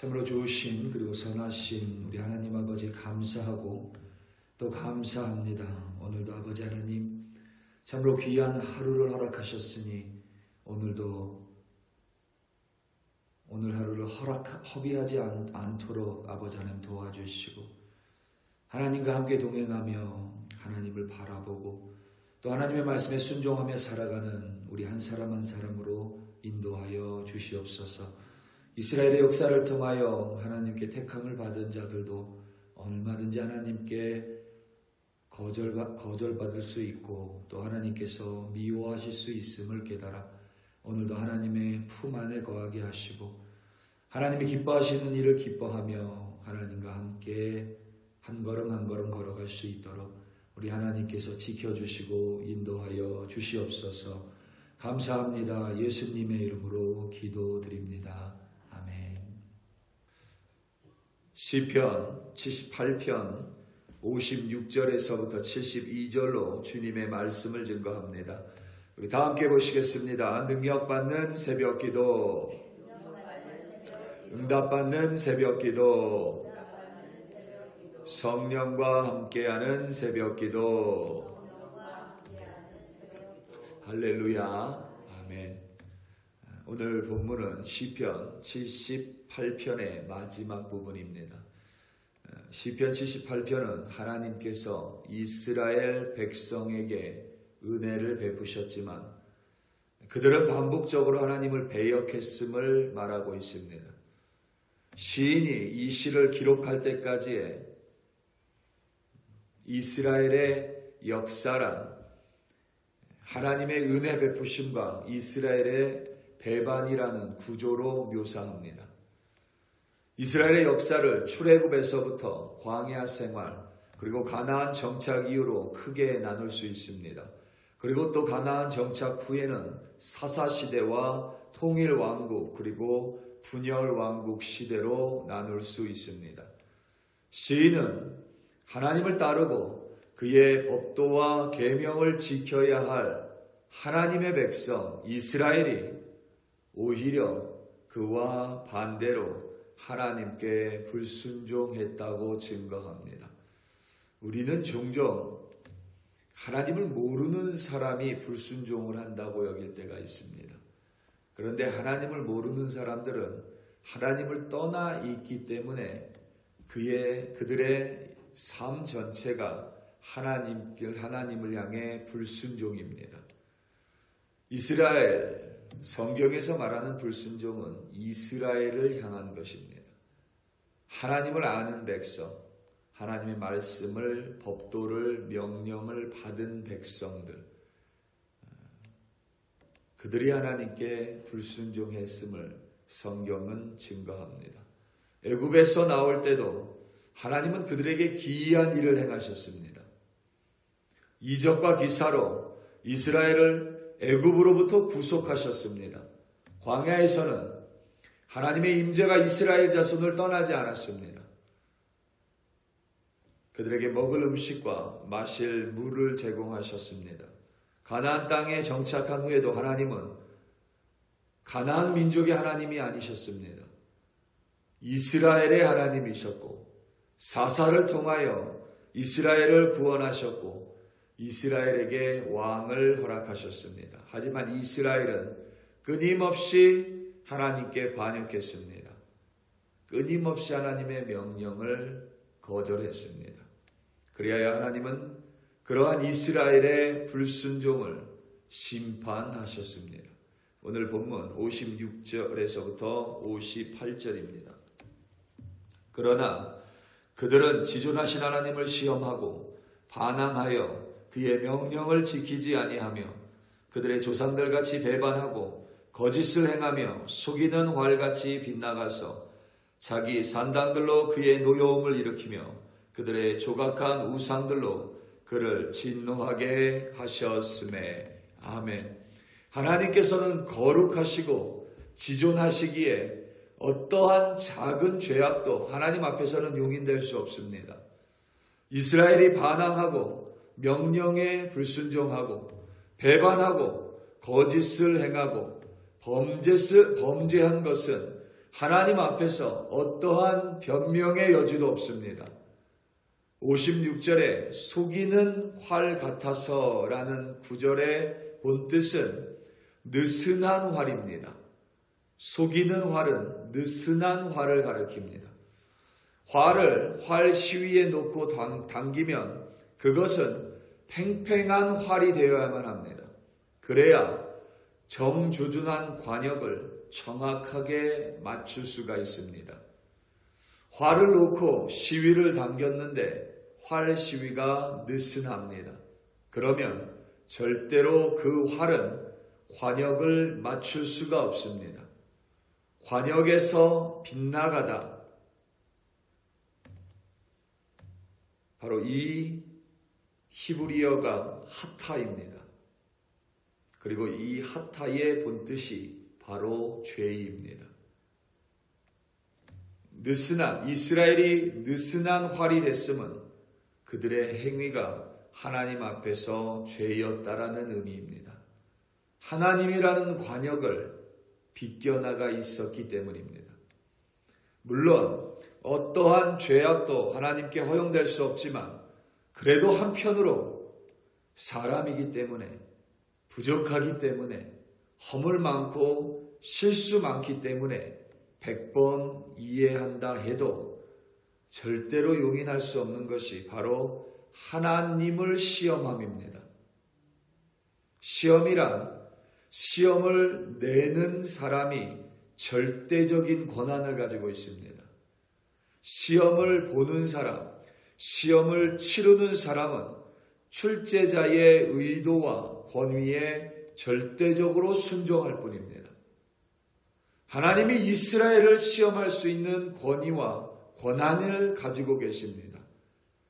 참으로 좋으신 그리고 선하신 우리 하나님 아버지 감사하고 또 감사합니다. 오늘도 아버지 하나님 참으로 귀한 하루를 허락하셨으니 오늘 하루를 허비하지 않도록 아버지 하나님 도와주시고 하나님과 함께 동행하며 하나님을 바라보고 또 하나님의 말씀에 순종하며 살아가는 우리 한 사람 한 사람으로 인도하여 주시옵소서. 이스라엘의 역사를 통하여 하나님께 택함을 받은 자들도 얼마든지 하나님께 거절받을 수 있고 또 하나님께서 미워하실 수 있음을 깨달아 오늘도 하나님의 품 안에 거하게 하시고 하나님이 기뻐하시는 일을 기뻐하며 하나님과 함께 한 걸음 한 걸음 걸어갈 수 있도록 우리 하나님께서 지켜주시고 인도하여 주시옵소서. 감사합니다. 예수님의 이름으로 기도드립니다. 아멘. 시편 78편 56절에서부터 72절로 주님의 말씀을 증거합니다. 우리 다 함께 보시겠습니다. 능력받는 새벽기도, 응답받는 새벽기도, 성령과 함께하는 새벽기도. 할렐루야. 아멘. 오늘 본문은 시편 78편의 마지막 부분입니다. 시편 78편은 하나님께서 이스라엘 백성에게 은혜를 베푸셨지만 그들은 반복적으로 하나님을 배역했음을 말하고 있습니다. 시인이 이 시를 기록할 때까지의 이스라엘의 역사란 하나님의 은혜 베푸심과 이스라엘의 배반이라는 구조로 묘사합니다. 이스라엘의 역사를 출애굽에서부터 광야 생활 그리고 가나안 정착 이후로 크게 나눌 수 있습니다. 그리고 또 가나안 정착 후에는 사사시대와 통일왕국 그리고 분열왕국 시대로 나눌 수 있습니다. 시인은 하나님을 따르고 그의 법도와 계명을 지켜야 할 하나님의 백성 이스라엘이 오히려 그와 반대로 하나님께 불순종했다고 증거합니다. 우리는 종종 하나님을 모르는 사람이 불순종을 한다고 여길 때가 있습니다. 그런데 하나님을 모르는 사람들은 하나님을 떠나 있기 때문에 그들의 삶 전체가 하나님을 향해 불순종입니다. 이스라엘 성경에서 말하는 불순종은 이스라엘을 향한 것입니다. 하나님을 아는 백성, 하나님의 말씀을, 법도를, 명령을 받은 백성들, 그들이 하나님께 불순종했음을 성경은 증거합니다. 애굽에서 나올 때도 하나님은 그들에게 기이한 일을 행하셨습니다. 이적과 기사로 이스라엘을 애굽으로부터 구속하셨습니다. 광야에서는 하나님의 임재가 이스라엘 자손을 떠나지 않았습니다. 그들에게 먹을 음식과 마실 물을 제공하셨습니다. 가나안 땅에 정착한 후에도 하나님은 가나안 민족의 하나님이 아니셨습니다. 이스라엘의 하나님이셨고 사사를 통하여 이스라엘을 구원하셨고 이스라엘에게 왕을 허락하셨습니다. 하지만 이스라엘은 끊임없이 하나님께 반역했습니다. 끊임없이 하나님의 명령을 거절했습니다. 그리하여 하나님은 그러한 이스라엘의 불순종을 심판하셨습니다. 오늘 본문 56절에서부터 58절입니다. 그러나 그들은 지존하신 하나님을 시험하고 반항하여 그의 명령을 지키지 아니하며 그들의 조상들같이 배반하고 거짓을 행하며 속이는 활같이 빗나가서 자기 산당들로 그의 노여움을 일으키며 그들의 조각한 우상들로 그를 진노하게 하셨음에. 아멘. 하나님께서는 거룩하시고 지존하시기에 어떠한 작은 죄악도 하나님 앞에서는 용인될 수 없습니다. 이스라엘이 반항하고 명령에 불순종하고 배반하고 거짓을 행하고 범죄한 것은 하나님 앞에서 어떠한 변명의 여지도 없습니다. 56절에 속이는 활 같아서라는 구절의 본뜻은 느슨한 활입니다. 속이는 활은 느슨한 활을 가리킵니다. 활을 활 시위에 놓고 당기면 그것은 팽팽한 활이 되어야만 합니다. 그래야 정조준한 관역을 정확하게 맞출 수가 있습니다. 활을 놓고 시위를 당겼는데 활 시위가 느슨합니다. 그러면 절대로 그 활은 관역을 맞출 수가 없습니다. 관역에서 빗나가다. 바로 이 히브리어가 하타입니다. 그리고 이 하타의 본뜻이 바로 죄입니다. 이스라엘이 느슨한 활이 됐음은 그들의 행위가 하나님 앞에서 죄였다라는 의미입니다. 하나님이라는 관역을 비껴나가 있었기 때문입니다. 물론 어떠한 죄악도 하나님께 허용될 수 없지만 그래도 한편으로 사람이기 때문에 부족하기 때문에 허물 많고 실수 많기 때문에 100번 이해한다 해도 절대로 용인할 수 없는 것이 바로 하나님을 시험함입니다. 시험이란 시험을 내는 사람이 절대적인 권한을 가지고 있습니다. 시험을 보는 사람, 시험을 치르는 사람은 출제자의 의도와 권위에 절대적으로 순종할 뿐입니다. 하나님이 이스라엘을 시험할 수 있는 권위와 권한을 가지고 계십니다.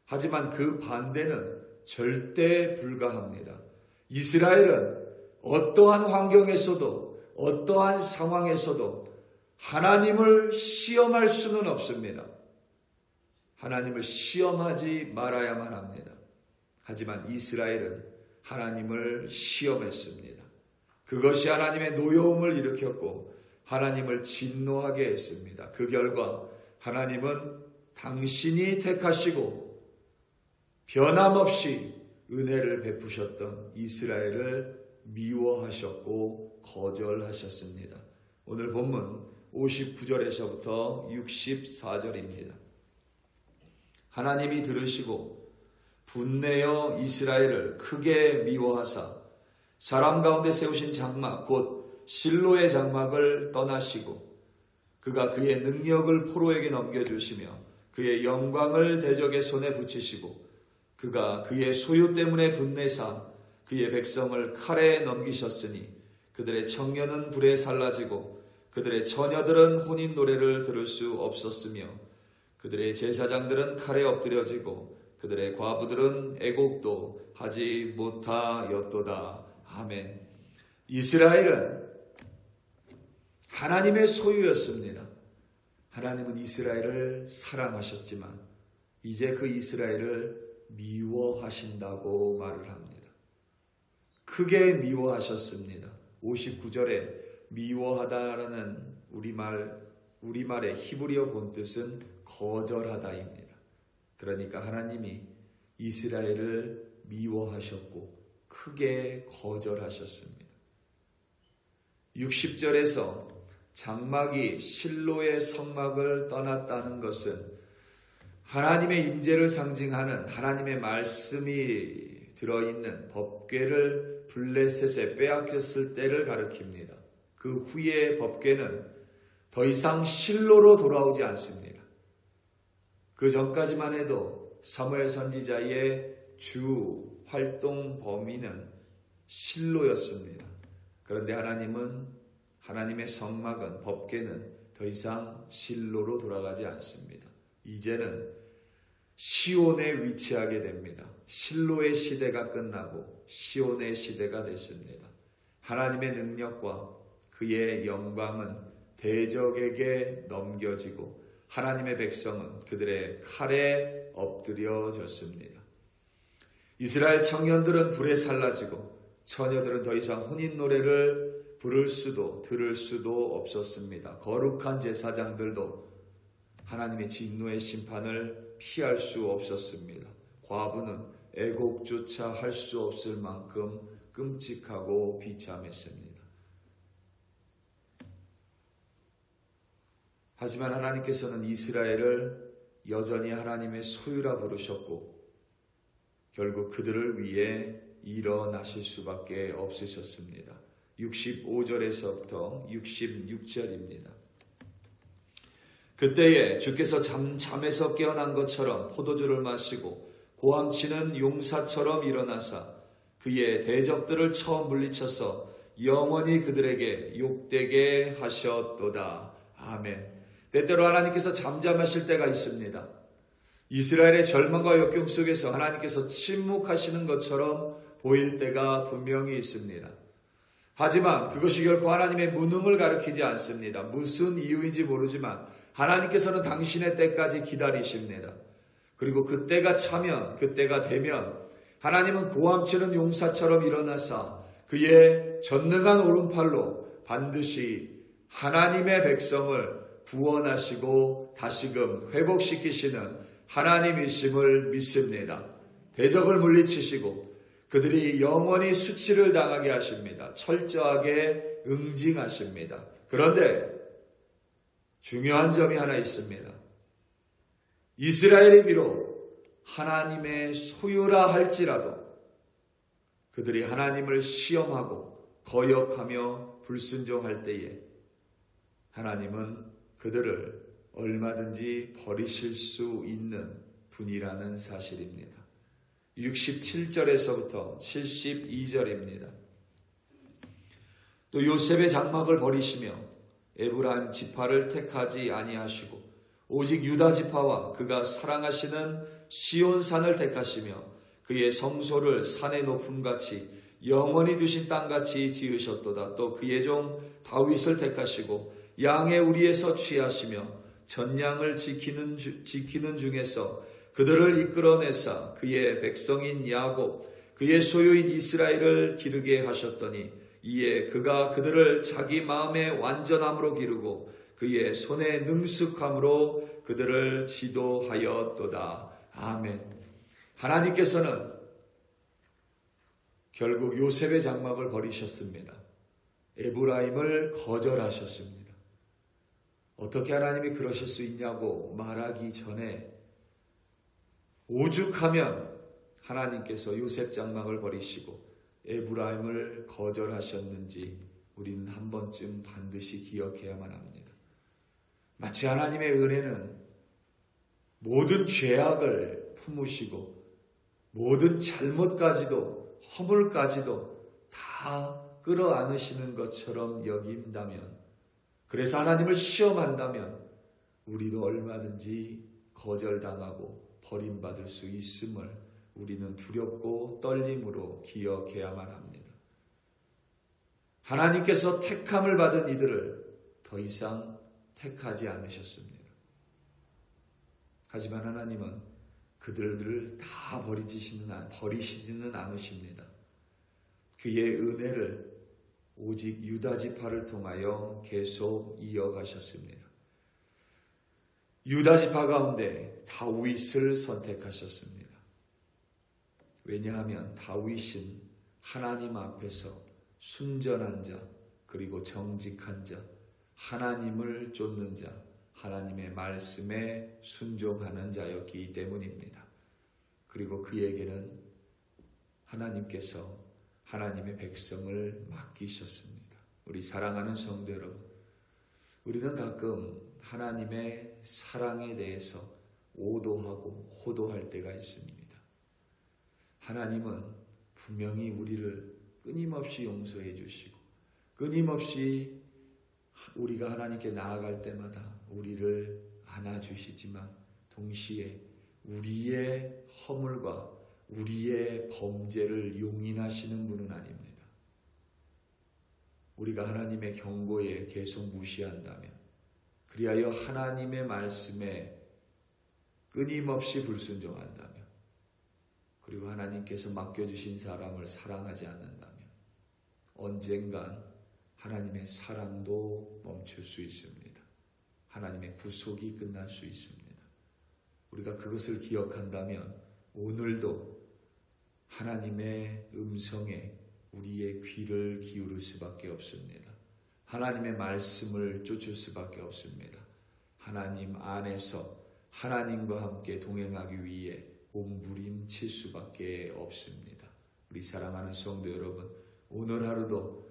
하지만 그 반대는 절대 불가합니다. 이스라엘은 어떠한 환경에서도 어떠한 상황에서도 하나님을 시험할 수는 없습니다. 하나님을 시험하지 말아야만 합니다. 하지만 이스라엘은 하나님을 시험했습니다. 그것이 하나님의 노여움을 일으켰고 하나님을 진노하게 했습니다. 그 결과 하나님은 당신이 택하시고 변함없이 은혜를 베푸셨던 이스라엘을 미워하셨고 거절하셨습니다. 오늘 본문 59절에서부터 64절입니다. 하나님이 들으시고 분내어 이스라엘을 크게 미워하사 사람 가운데 세우신 장막 곧 실로의 장막을 떠나시고 그가 그의 능력을 포로에게 넘겨주시며 그의 영광을 대적의 손에 붙이시고 그가 그의 소유 때문에 분내사 그의 백성을 칼에 넘기셨으니 그들의 청년은 불에 살라지고 그들의 처녀들은 혼인 노래를 들을 수 없었으며 그들의 제사장들은 칼에 엎드려지고 그들의 과부들은 애곡도 하지 못하였도다. 아멘. 이스라엘은 하나님의 소유였습니다. 하나님은 이스라엘을 사랑하셨지만 이제 그 이스라엘을 미워하신다고 말을 합니다. 크게 미워하셨습니다. 59절에 미워하다라는 우리말의 히브리어 본뜻은 거절하다입니다. 그러니까 하나님이 이스라엘을 미워하셨고 크게 거절하셨습니다. 60절에서 장막이 실로의 성막을 떠났다는 것은 하나님의 임재를 상징하는 하나님의 말씀이 들어있는 법궤를 블레셋에 빼앗겼을 때를 가리킵니다. 그 후에 법궤는 더 이상 실로로 돌아오지 않습니다. 그 전까지만 해도 사무엘 선지자의 주 활동 범위는 실로였습니다. 그런데 하나님의 성막은 법궤는 더 이상 실로로 돌아가지 않습니다. 이제는 시온에 위치하게 됩니다. 실로의 시대가 끝나고 시온의 시대가 됐습니다. 하나님의 능력과 그의 영광은 대적에게 넘겨지고 하나님의 백성은 그들의 칼에 엎드려졌습니다. 이스라엘 청년들은 불에 살라지고 처녀들은 더 이상 혼인 노래를 부를 수도 들을 수도 없었습니다. 거룩한 제사장들도 하나님의 진노의 심판을 피할 수 없었습니다. 과부는 애곡조차 할 수 없을 만큼 끔찍하고 비참했습니다. 하지만 하나님께서는 이스라엘을 여전히 하나님의 소유라 부르셨고 결국 그들을 위해 일어나실 수밖에 없으셨습니다. 65절에서부터 66절입니다. 그때에 주께서 잠에서 깨어난 것처럼 포도주를 마시고 고함치는 용사처럼 일어나사 그의 대적들을 쳐 물리쳐서 영원히 그들에게 욕되게 하셨도다. 아멘. 때때로 하나님께서 잠잠하실 때가 있습니다. 이스라엘의 절망과 역경 속에서 하나님께서 침묵하시는 것처럼 보일 때가 분명히 있습니다. 하지만 그것이 결코 하나님의 무능을 가리키지 않습니다. 무슨 이유인지 모르지만 하나님께서는 당신의 때까지 기다리십니다. 그리고 그때가 차면, 그때가 되면 하나님은 고함치는 용사처럼 일어나사 그의 전능한 오른팔로 반드시 하나님의 백성을 구원하시고 다시금 회복시키시는 하나님이심을 믿습니다. 대적을 물리치시고 그들이 영원히 수치를 당하게 하십니다. 철저하게 응징하십니다. 그런데 중요한 점이 하나 있습니다. 이스라엘이 비록 하나님의 소유라 할지라도 그들이 하나님을 시험하고 거역하며 불순종할 때에 하나님은 그들을 얼마든지 버리실 수 있는 분이라는 사실입니다. 67절에서부터 72절입니다. 또 요셉의 장막을 버리시며 에브라임 지파를 택하지 아니하시고 오직 유다 지파와 그가 사랑하시는 시온산을 택하시며 그의 성소를 산의 높음같이 영원히 두신 땅같이 지으셨도다. 또 그의 종 다윗을 택하시고 양의 우리에서 취하시며 전양을 지키는 중에서 그들을 이끌어내사 그의 백성인 야곱 그의 소유인 이스라엘을 기르게 하셨더니 이에 그가 그들을 자기 마음의 완전함으로 기르고 그의 손의 능숙함으로 그들을 지도하였도다. 아멘. 하나님께서는 결국 요셉의 장막을 버리셨습니다. 에브라임을 거절하셨습니다. 어떻게 하나님이 그러실 수 있냐고 말하기 전에 오죽하면 하나님께서 요셉 장막을 버리시고 에브라임을 거절하셨는지 우리는 한 번쯤 반드시 기억해야만 합니다. 마치 하나님의 은혜는 모든 죄악을 품으시고 모든 잘못까지도 허물까지도 다 끌어안으시는 것처럼 여긴다면, 그래서 하나님을 시험한다면 우리도 얼마든지 거절당하고 버림받을 수 있음을 우리는 두렵고 떨림으로 기억해야만 합니다. 하나님께서 택함을 받은 이들을 더 이상 택하지 않으셨습니다. 하지만 하나님은 그들을 다 버리시지는 않으십니다. 그의 은혜를 오직 유다 지파를 통하여 계속 이어가셨습니다. 유다 지파 가운데 다윗을 선택하셨습니다. 왜냐하면 다윗은 하나님 앞에서 순전한 자, 그리고 정직한 자, 하나님을 쫓는 자, 하나님의 말씀에 순종하는 자였기 때문입니다. 그리고 그에게는 하나님께서 하나님의 백성을 맡기셨습니다. 우리 사랑하는 성도 여러분, 우리는 가끔 하나님의 사랑에 대해서 오도하고 호도할 때가 있습니다. 하나님은 분명히 우리를 끊임없이 용서해 주시고 끊임없이 우리가 하나님께 나아갈 때마다 우리를 안아주시지만 동시에 우리의 허물과 우리의 범죄를 용인하시는 분은 아닙니다. 우리가 하나님의 경고에 계속 무시한다면, 그리하여 하나님의 말씀에 끊임없이 불순종한다면, 그리고 하나님께서 맡겨주신 사람을 사랑하지 않는다면 언젠간 하나님의 사랑도 멈출 수 있습니다. 하나님의 구속이 끝날 수 있습니다. 우리가 그것을 기억한다면 오늘도 하나님의 음성에 우리의 귀를 기울일 수밖에 없습니다. 하나님의 말씀을 쫓을 수밖에 없습니다. 하나님 안에서 하나님과 함께 동행하기 위해 몸부림칠 수밖에 없습니다. 우리 사랑하는 성도 여러분, 오늘 하루도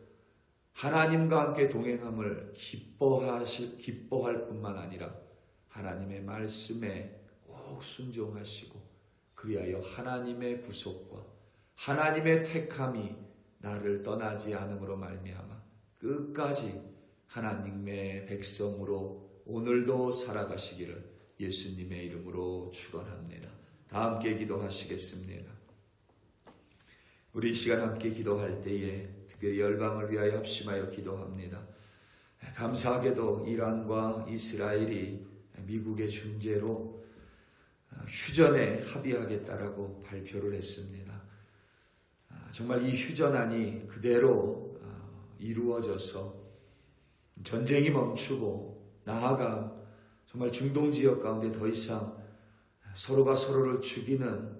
하나님과 함께 동행함을 기뻐할 뿐만 아니라 하나님의 말씀에 꼭 순종하시고, 그리하여 하나님의 구속과 하나님의 택함이 나를 떠나지 않음으로 말미암아 끝까지 하나님의 백성으로 오늘도 살아가시기를 예수님의 이름으로 축원합니다. 다 함께 기도하시겠습니다. 우리 이 시간 함께 기도할 때에 특별히 열방을 위하여 합심하여 기도합니다. 감사하게도 이란과 이스라엘이 미국의 중재로 휴전에 합의하겠다라고 발표를 했습니다. 정말 이 휴전안이 그대로 이루어져서 전쟁이 멈추고 나아가 정말 중동 지역 가운데 더 이상 서로가 서로를 죽이는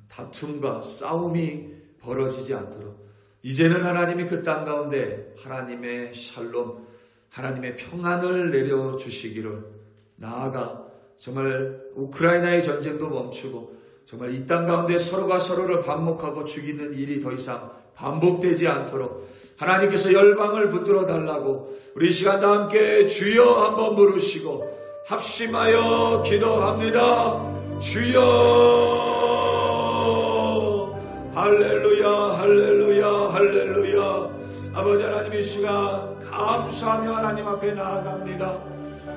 다툼과 싸움이 벌어지지 않도록 이제는 하나님이 그 땅 가운데 하나님의 샬롬, 하나님의 평안을 내려주시기를, 나아가 정말 우크라이나의 전쟁도 멈추고 정말 이 땅 가운데 서로가 서로를 반목하고 죽이는 일이 더 이상 반복되지 않도록 하나님께서 열방을 붙들어 달라고 우리 이 시간 다 함께 주여 한번 부르시고 합심하여 기도합니다. 주여, 할렐루야, 할렐루야, 할렐루야. 아버지 하나님, 이 시간 감사하며 하나님 앞에 나아갑니다.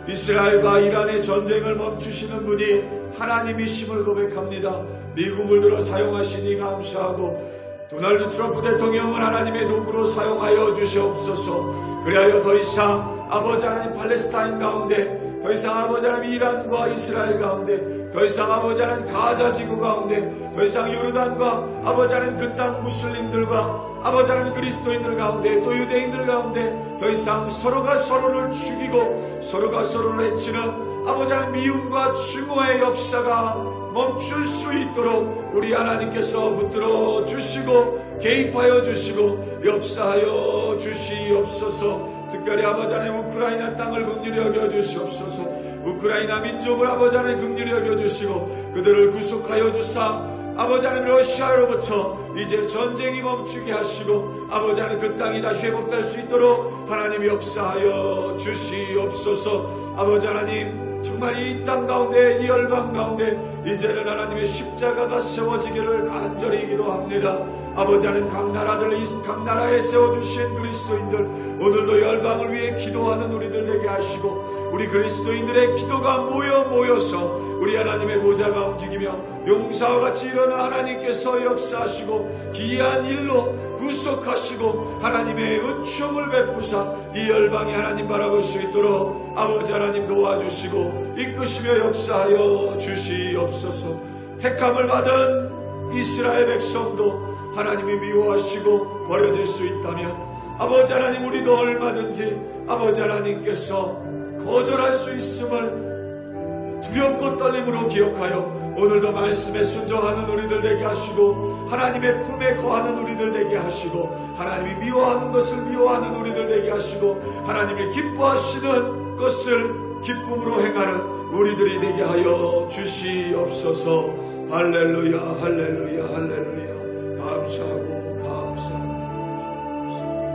이스라엘과 이란의 전쟁을 멈추시는 분이 하나님이심을 고백합니다. 미국을 들어 사용하시니 감사하고 도널드 트럼프 대통령을 하나님의 도구로 사용하여 주시옵소서. 그리하여 더 이상 아버지 하나님 팔레스타인 가운데, 더 이상 아버지 하나님 이란과 이스라엘 가운데, 더 이상 아버지 하나님 가자 지구 가운데, 더 이상 요르단과 아버지 하나님 그 땅 무슬림들과 아버지 하나님 그리스도인들 가운데, 또 유대인들 가운데 더 이상 서로가 서로를 죽이고 서로가 서로를 해치는 아버지 하나님 미움과 증오의 역사가 멈출 수 있도록 우리 하나님께서 붙들어 주시고 개입하여 주시고 역사하여 주시옵소서. 특별히 아버지 하나님 우크라이나 땅을 긍휼히 여겨 주시옵소서. 우크라이나 민족을 아버지 하나님 긍휼히 여겨 주시고 그들을 구속하여 주사 아버지 하나님 러시아로부터 이제 전쟁이 멈추게 하시고 아버지 하나님 그 땅이 다시 회복될 수 있도록 하나님 역사하여 주시옵소서. 아버지 하나님, 정말 이 땅 가운데, 이 열방 가운데 이제는 하나님의 십자가가 세워지기를 간절히 기도합니다. 아버지 하나님, 각 나라에 세워주신 그리스도인들, 오늘도 열방을 위해 기도하는 우리들 되게 하시고 우리 그리스도인들의 기도가 모여서 우리 하나님의 보좌가 움직이며 용사와 같이 일어나 하나님께서 역사하시고 기이한 일로 구속하시고 하나님의 은총을 베푸사 이 열방이 하나님 바라볼 수 있도록 아버지 하나님 도와주시고 이끄시며 역사하여 주시옵소서. 택함을 받은 이스라엘 백성도 하나님이 미워하시고 버려질 수 있다면 아버지 하나님, 우리도 얼마든지 아버지 하나님께서 거절할 수 있음을 두렵고 떨림으로 기억하여 오늘도 말씀에 순종하는 우리들 되게 하시고 하나님의 품에 거하는 우리들 되게 하시고 하나님이 미워하는 것을 미워하는 우리들 되게 하시고 하나님이 기뻐하시는 것을 기쁨으로 행하는 우리들이 되게 하여 주시옵소서. 할렐루야, 할렐루야, 할렐루야. 감사하고